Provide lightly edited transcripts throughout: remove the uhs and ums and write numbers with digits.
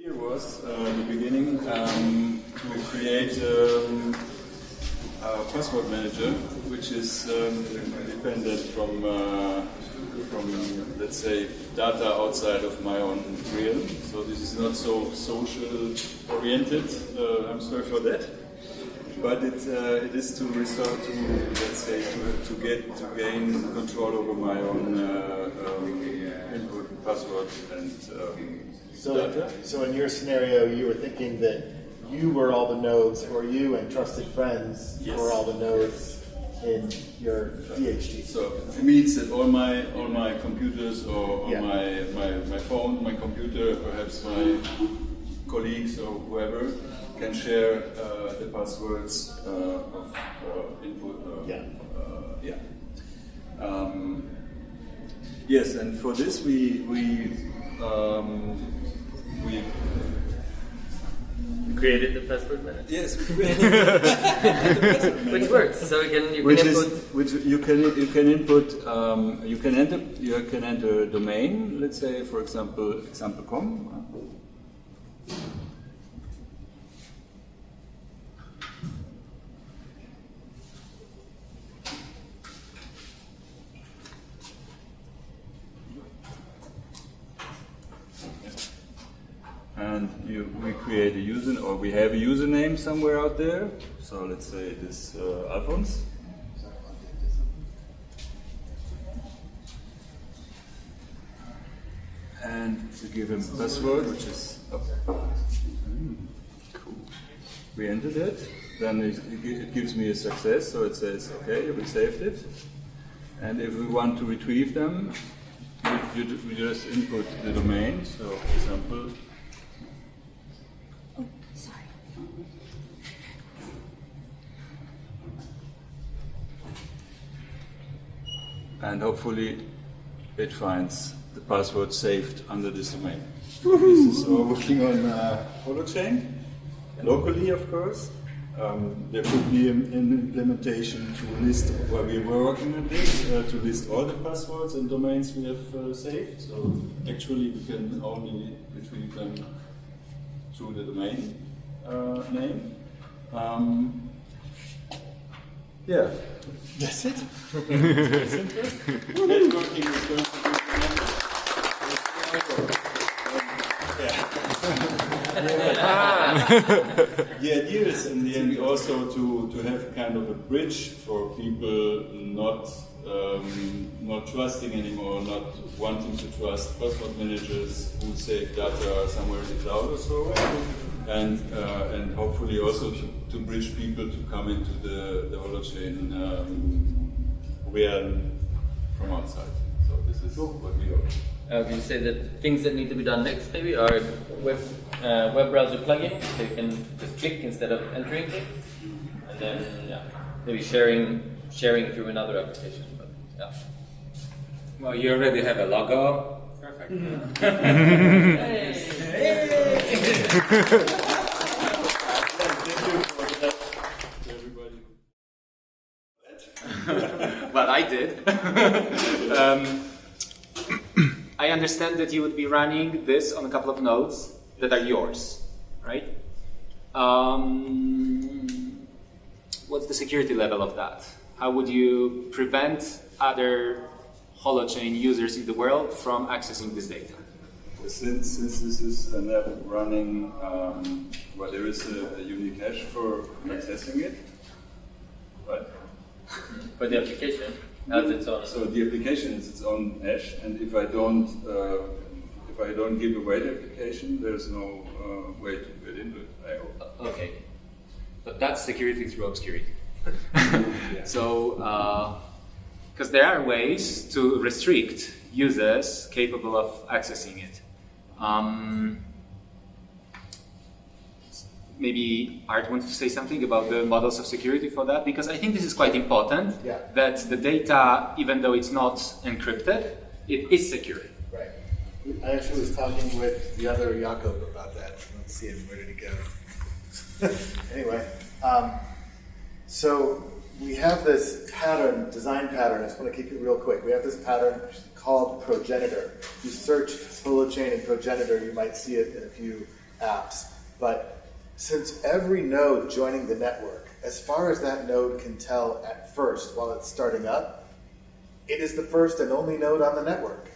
Here was the beginning to create a password manager, which is independent from let's say data outside of my own realm. So this is not so social oriented. I'm sorry for that, but it is to resort to, let's say, to gain control over my own input, password, and data. So in your scenario, you were thinking that you were all the nodes, or you and trusted friends were all the nodes in your DHT. So it means that all my computers, or my phone, my computer, perhaps my colleagues or whoever, can share the passwords of input. Yes, and for this we created the password manager. Yes, we created the password manager. Which works. So you can input. You can enter a domain. Let's say, for example, example.com. And we create a user, or we have a username somewhere out there. So let's say this Alphonse. And we give him a password, which is cool. We entered it. Then it gives me a success. So it says, okay, we saved it. And if we want to retrieve them, we just input the domain. So, for example. And hopefully it finds the password saved under this domain. This is we're working on Holochain, locally of course. There could be an implementation to list, while we were working on this, to list all the passwords and domains we have saved. So actually we can only retrieve them through the domain name. Yeah. That's it? Networking is going to the idea is in the end also to have kind of a bridge for people not trusting anymore, not wanting to trust password managers who save data somewhere in the cloud or so, and hopefully also to bridge people to come into the Holochain realm from outside. So this is what we hope. Can you say that things that need to be done next maybe are web browser plugin? So you can just click instead of entering things, and then maybe sharing through another application. But, Well, you already have a logo. Perfect. Well, I did. I understand that you would be running this on a couple of nodes that are yours, right? What's the security level of that? How would you prevent other Holochain users in the world from accessing this data? Since this is an app running, well, there is a unique hash for accessing it, right? for the application has its own. So the application is its own hash, and if I don't give away the application, there's no way to get into it. I hope. Okay, but that's security through obscurity. So, because there are ways to restrict users capable of accessing it. Maybe Art wants to say something about the models of security for that, because I think this is quite important, that the data, even though it's not encrypted, it is secure. Right. I actually was talking with the other Jakob about that. Let's see him, where did he go? Anyway, so we have this pattern, design pattern. I just want to keep it real quick. We have this pattern called progenitor. If you search Holochain and progenitor, you might see it in a few apps. But since every node joining the network, as far as that node can tell at first while it's starting up, it is the first and only node on the network,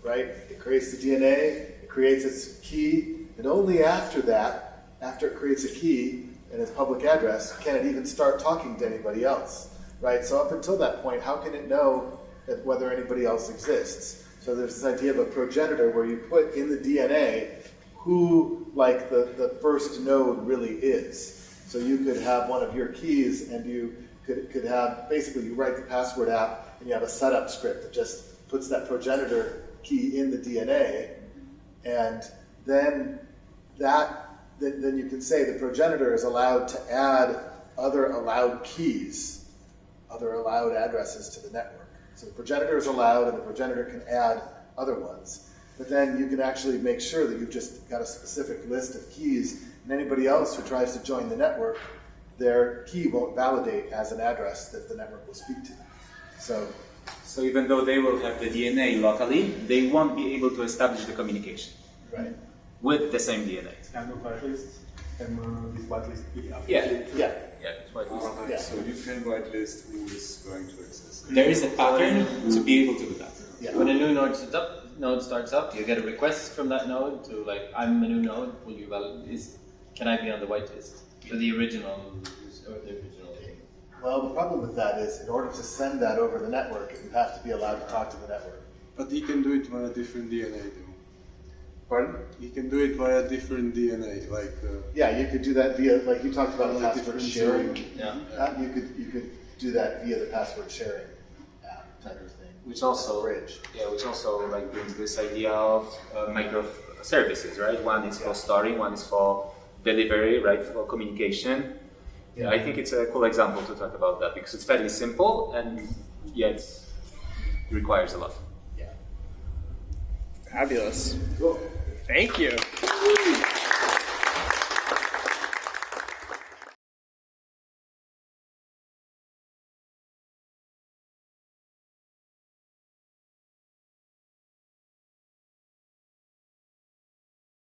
right? It creates the DNA, it creates its key, and only after that, after it creates a key and its public address, can it even start talking to anybody else, right? So up until that point, how can it know that whether anybody else exists? So there's this idea of a progenitor where you put in the DNA who, like, the first node really is. So you could have one of your keys, and you could have, basically you write the password app, and you have a setup script that just puts that progenitor key in the DNA, and then then you can say the progenitor is allowed to add other allowed keys, other allowed addresses to the network. So the progenitor is allowed, and the progenitor can add other ones. But then you can actually make sure that you've just got a specific list of keys, and anybody else who tries to join the network, their key won't validate as an address that the network will speak to. So even though they will have the DNA locally, they won't be able to establish the communication with the same DNA. Kind of whitelist, and this whitelist be up. Yeah. Yeah. It's whitelist. Yeah. So you can whitelist who is going to access it. There is a pattern to be able to do that. Yeah. When a new node starts up, you get a request from that node to, like, I'm a new node. Will you can I be on the whitelist? So the original thing. Well, the problem with that is, in order to send that over the network, you have to be allowed to talk to the network. But he can do it via different DNA though. Pardon? He can do it via different DNA, like. Yeah, you could do that via, like you talked about, Like password different sharing. Yeah. You could do that via the password sharing app type of thing. Which also, Bridge. which also like brings this idea of microservices, right? One is for storing, one is for delivery, right? For communication. Yeah, I think it's a cool example to talk about that because it's fairly simple and yet requires a lot. Yeah. Fabulous. Cool. Thank you.